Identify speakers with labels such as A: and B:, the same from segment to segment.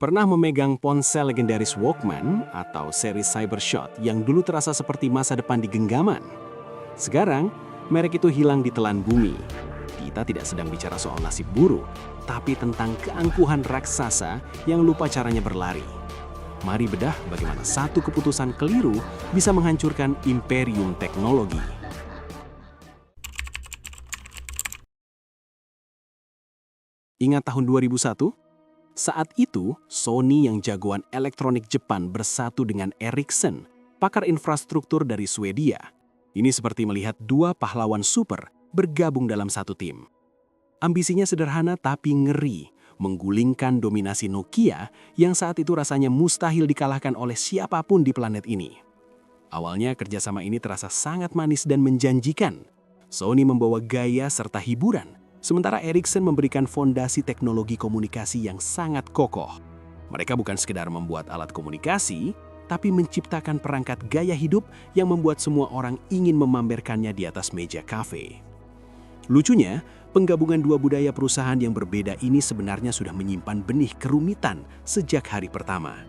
A: Pernah memegang ponsel legendaris Walkman atau seri Cybershot yang dulu terasa seperti masa depan di genggaman? Sekarang, merek itu hilang di telan bumi. Kita tidak sedang bicara soal nasib buruk, tapi tentang keangkuhan raksasa yang lupa caranya berlari. Mari bedah bagaimana satu keputusan keliru bisa menghancurkan imperium teknologi. Ingat tahun 2001? Saat itu, Sony yang jagoan elektronik Jepang bersatu dengan Ericsson, pakar infrastruktur dari Swedia. Ini seperti melihat dua pahlawan super bergabung dalam satu tim. Ambisinya sederhana tapi ngeri, menggulingkan dominasi Nokia yang saat itu rasanya mustahil dikalahkan oleh siapapun di planet ini. Awalnya kerjasama ini terasa sangat manis dan menjanjikan. Sony membawa gaya serta hiburan, sementara Ericsson memberikan fondasi teknologi komunikasi yang sangat kokoh. Mereka bukan sekedar membuat alat komunikasi, tapi menciptakan perangkat gaya hidup yang membuat semua orang ingin memamerkannya di atas meja kafe. Lucunya, penggabungan dua budaya perusahaan yang berbeda ini sebenarnya sudah menyimpan benih kerumitan sejak hari pertama.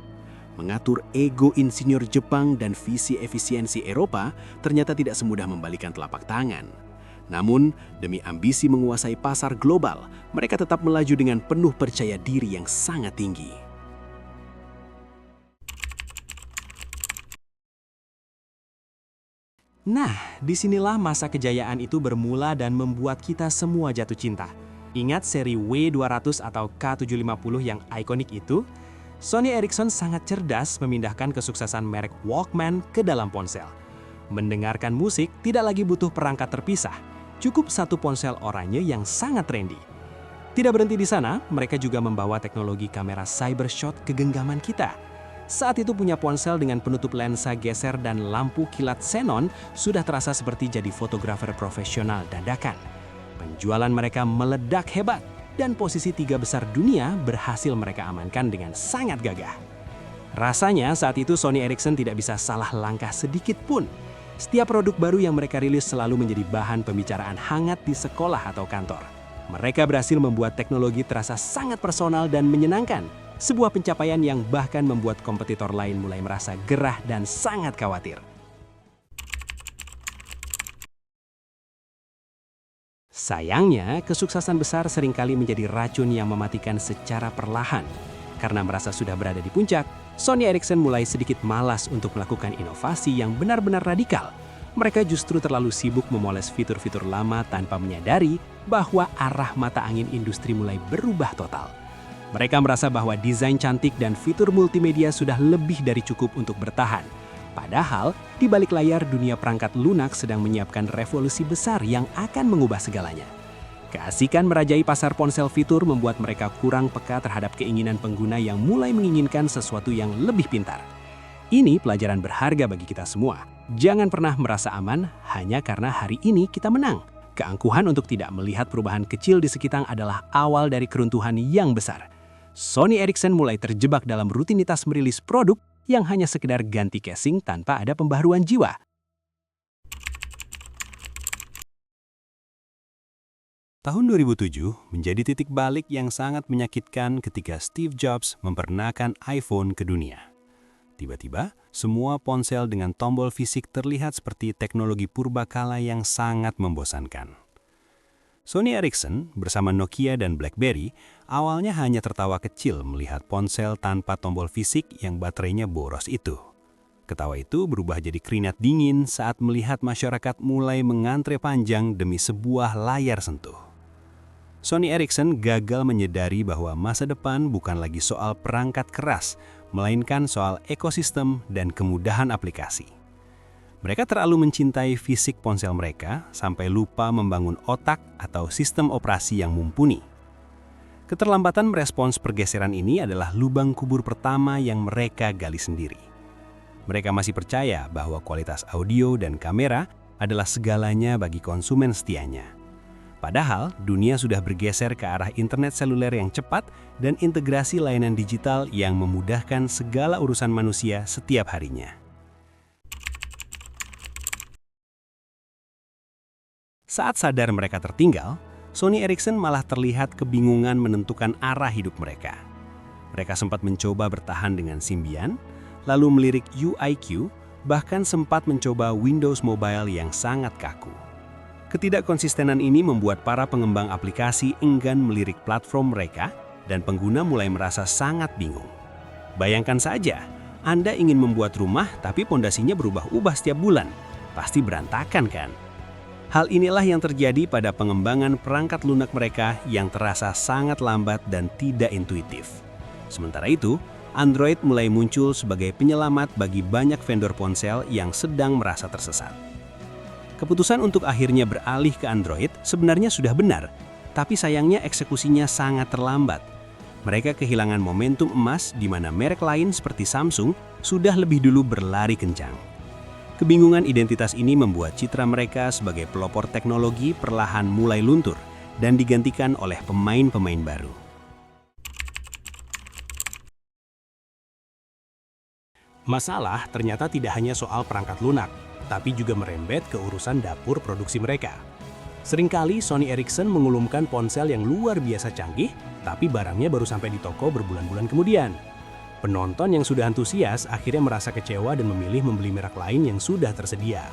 A: Mengatur ego insinyur Jepang dan visi efisiensi Eropa ternyata tidak semudah membalikan telapak tangan. Namun, demi ambisi menguasai pasar global, mereka tetap melaju dengan penuh percaya diri yang sangat tinggi.
B: Nah, disinilah masa kejayaan itu bermula dan membuat kita semua jatuh cinta. Ingat seri W200 atau K750 yang ikonik itu? Sony Ericsson sangat cerdas memindahkan kesuksesan merek Walkman ke dalam ponsel. Mendengarkan musik tidak lagi butuh perangkat terpisah. Cukup satu ponsel oranye yang sangat trendy. Tidak berhenti di sana, mereka juga membawa teknologi kamera Cybershot ke genggaman kita. Saat itu punya ponsel dengan penutup lensa geser dan lampu kilat xenon sudah terasa seperti jadi fotografer profesional dadakan. Penjualan mereka meledak hebat dan posisi 3 besar dunia berhasil mereka amankan dengan sangat gagah. Rasanya saat itu Sony Ericsson tidak bisa salah langkah sedikit pun. Setiap produk baru yang mereka rilis selalu menjadi bahan pembicaraan hangat di sekolah atau kantor. Mereka berhasil membuat teknologi terasa sangat personal dan menyenangkan. Sebuah pencapaian yang bahkan membuat kompetitor lain mulai merasa gerah dan sangat khawatir. Sayangnya, kesuksesan besar seringkali menjadi racun yang mematikan secara perlahan. Karena merasa sudah berada di puncak, Sony Ericsson mulai sedikit malas untuk melakukan inovasi yang benar-benar radikal. Mereka justru terlalu sibuk memoles fitur-fitur lama tanpa menyadari bahwa arah mata angin industri mulai berubah total. Mereka merasa bahwa desain cantik dan fitur multimedia sudah lebih dari cukup untuk bertahan. Padahal, di balik layar dunia perangkat lunak sedang menyiapkan revolusi besar yang akan mengubah segalanya. Keasikan merajai pasar ponsel fitur membuat mereka kurang peka terhadap keinginan pengguna yang mulai menginginkan sesuatu yang lebih pintar. Ini pelajaran berharga bagi kita semua. Jangan pernah merasa aman hanya karena hari ini kita menang. Keangkuhan untuk tidak melihat perubahan kecil di sekitar adalah awal dari keruntuhan yang besar. Sony Ericsson mulai terjebak dalam rutinitas merilis produk yang hanya sekedar ganti casing tanpa ada pembaharuan jiwa. Tahun 2007 menjadi titik balik yang sangat menyakitkan ketika Steve Jobs memperkenalkan iPhone ke dunia. Tiba-tiba, semua ponsel dengan tombol fisik terlihat seperti teknologi purbakala yang sangat membosankan. Sony Ericsson bersama Nokia dan BlackBerry awalnya hanya tertawa kecil melihat ponsel tanpa tombol fisik yang baterainya boros itu. Ketawa itu berubah jadi keringat dingin saat melihat masyarakat mulai mengantre panjang demi sebuah layar sentuh. Sony Ericsson gagal menyadari bahwa masa depan bukan lagi soal perangkat keras, melainkan soal ekosistem dan kemudahan aplikasi. Mereka terlalu mencintai fisik ponsel mereka sampai lupa membangun otak atau sistem operasi yang mumpuni. Keterlambatan merespons pergeseran ini adalah lubang kubur pertama yang mereka gali sendiri. Mereka masih percaya bahwa kualitas audio dan kamera adalah segalanya bagi konsumen setianya. Padahal, dunia sudah bergeser ke arah internet seluler yang cepat dan integrasi layanan digital yang memudahkan segala urusan manusia setiap harinya. Saat sadar mereka tertinggal, Sony Ericsson malah terlihat kebingungan menentukan arah hidup mereka. Mereka sempat mencoba bertahan dengan Symbian, lalu melirik UIQ, bahkan sempat mencoba Windows Mobile yang sangat kaku. Ketidakkonsistenan ini membuat para pengembang aplikasi enggan melirik platform mereka dan pengguna mulai merasa sangat bingung. Bayangkan saja, Anda ingin membuat rumah tapi pondasinya berubah-ubah setiap bulan. Pasti berantakan kan? Hal inilah yang terjadi pada pengembangan perangkat lunak mereka yang terasa sangat lambat dan tidak intuitif. Sementara itu, Android mulai muncul sebagai penyelamat bagi banyak vendor ponsel yang sedang merasa tersesat. Keputusan untuk akhirnya beralih ke Android sebenarnya sudah benar, tapi sayangnya eksekusinya sangat terlambat. Mereka kehilangan momentum emas di mana merek lain seperti Samsung sudah lebih dulu berlari kencang. Kebingungan identitas ini membuat citra mereka sebagai pelopor teknologi perlahan mulai luntur dan digantikan oleh pemain-pemain baru.
A: Masalah ternyata tidak hanya soal perangkat lunak, tapi juga merembet ke urusan dapur produksi mereka. Seringkali Sony Ericsson mengulumkan ponsel yang luar biasa canggih, tapi barangnya baru sampai di toko berbulan-bulan kemudian. Penonton yang sudah antusias akhirnya merasa kecewa dan memilih membeli merek lain yang sudah tersedia.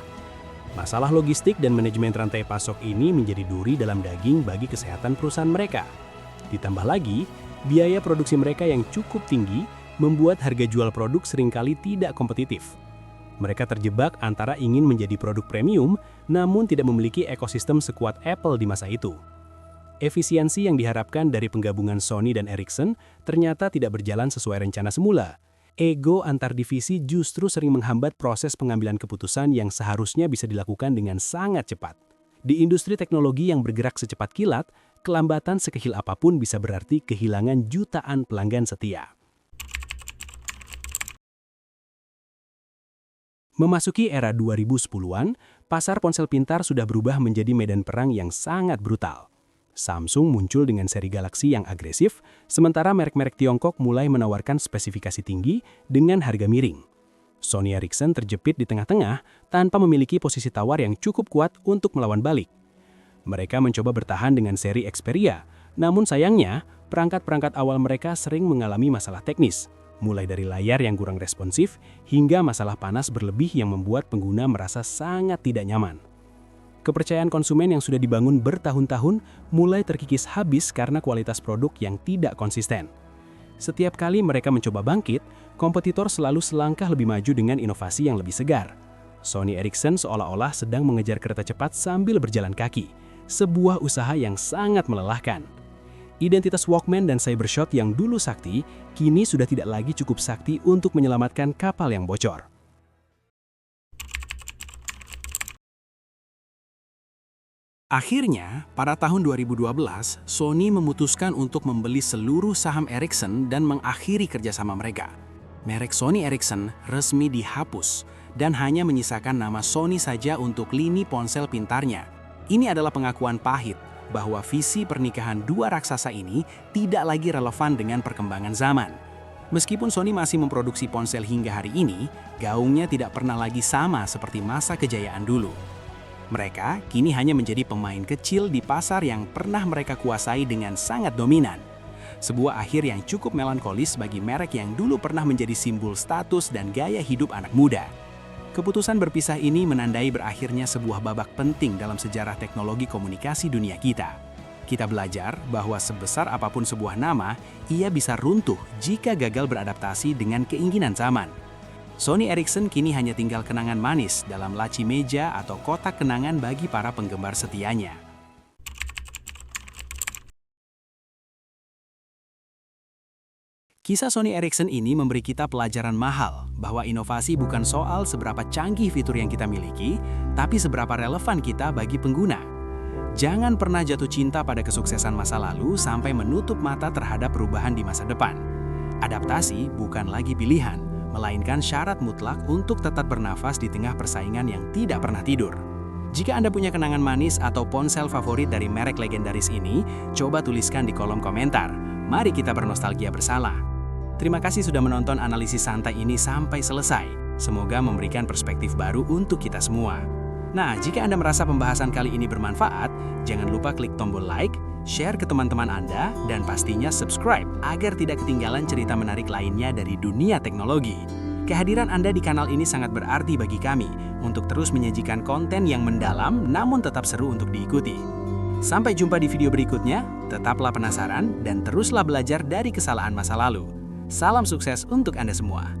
A: Masalah logistik dan manajemen rantai pasok ini menjadi duri dalam daging bagi kesehatan perusahaan mereka. Ditambah lagi, biaya produksi mereka yang cukup tinggi membuat harga jual produk seringkali tidak kompetitif. Mereka terjebak antara ingin menjadi produk premium, namun tidak memiliki ekosistem sekuat Apple di masa itu. Efisiensi yang diharapkan dari penggabungan Sony dan Ericsson ternyata tidak berjalan sesuai rencana semula. Ego antar divisi justru sering menghambat proses pengambilan keputusan yang seharusnya bisa dilakukan dengan sangat cepat. Di industri teknologi yang bergerak secepat kilat, kelambatan sekecil apapun bisa berarti kehilangan jutaan pelanggan setia. Memasuki era 2010-an, pasar ponsel pintar sudah berubah menjadi medan perang yang sangat brutal. Samsung muncul dengan seri Galaxy yang agresif, sementara merek-merek Tiongkok mulai menawarkan spesifikasi tinggi dengan harga miring. Sony Ericsson terjepit di tengah-tengah tanpa memiliki posisi tawar yang cukup kuat untuk melawan balik. Mereka mencoba bertahan dengan seri Xperia, namun sayangnya, perangkat-perangkat awal mereka sering mengalami masalah teknis, mulai dari layar yang kurang responsif hingga masalah panas berlebih yang membuat pengguna merasa sangat tidak nyaman. Kepercayaan konsumen yang sudah dibangun bertahun-tahun mulai terkikis habis karena kualitas produk yang tidak konsisten. Setiap kali mereka mencoba bangkit, kompetitor selalu selangkah lebih maju dengan inovasi yang lebih segar. Sony Ericsson seolah-olah sedang mengejar kereta cepat sambil berjalan kaki, sebuah usaha yang sangat melelahkan. Identitas Walkman dan Cybershot yang dulu sakti, kini sudah tidak lagi cukup sakti untuk menyelamatkan kapal yang bocor. Akhirnya, pada tahun 2012, Sony memutuskan untuk membeli seluruh saham Ericsson dan mengakhiri kerjasama mereka. Merek Sony Ericsson resmi dihapus dan hanya menyisakan nama Sony saja untuk lini ponsel pintarnya. Ini adalah pengakuan pahit bahwa visi pernikahan dua raksasa ini tidak lagi relevan dengan perkembangan zaman. Meskipun Sony masih memproduksi ponsel hingga hari ini, gaungnya tidak pernah lagi sama seperti masa kejayaan dulu. Mereka kini hanya menjadi pemain kecil di pasar yang pernah mereka kuasai dengan sangat dominan. Sebuah akhir yang cukup melankolis bagi merek yang dulu pernah menjadi simbol status dan gaya hidup anak muda. Keputusan berpisah ini menandai berakhirnya sebuah babak penting dalam sejarah teknologi komunikasi dunia kita. Kita belajar bahwa sebesar apapun sebuah nama, ia bisa runtuh jika gagal beradaptasi dengan keinginan zaman. Sony Ericsson kini hanya tinggal kenangan manis dalam laci meja atau kotak kenangan bagi para penggemar setianya. Kisah Sony Ericsson ini memberi kita pelajaran mahal bahwa inovasi bukan soal seberapa canggih fitur yang kita miliki, tapi seberapa relevan kita bagi pengguna. Jangan pernah jatuh cinta pada kesuksesan masa lalu sampai menutup mata terhadap perubahan di masa depan. Adaptasi bukan lagi pilihan, melainkan syarat mutlak untuk tetap bernafas di tengah persaingan yang tidak pernah tidur. Jika Anda punya kenangan manis atau ponsel favorit dari merek legendaris ini, coba tuliskan di kolom komentar. Mari kita bernostalgia bersama. Terima kasih sudah menonton analisis santai ini sampai selesai. Semoga memberikan perspektif baru untuk kita semua. Nah, jika Anda merasa pembahasan kali ini bermanfaat, jangan lupa klik tombol like, share ke teman-teman Anda, dan pastinya subscribe agar tidak ketinggalan cerita menarik lainnya dari dunia teknologi. Kehadiran Anda di kanal ini sangat berarti bagi kami untuk terus menyajikan konten yang mendalam namun tetap seru untuk diikuti. Sampai jumpa di video berikutnya, tetaplah penasaran dan teruslah belajar dari kesalahan masa lalu. Salam sukses untuk Anda semua.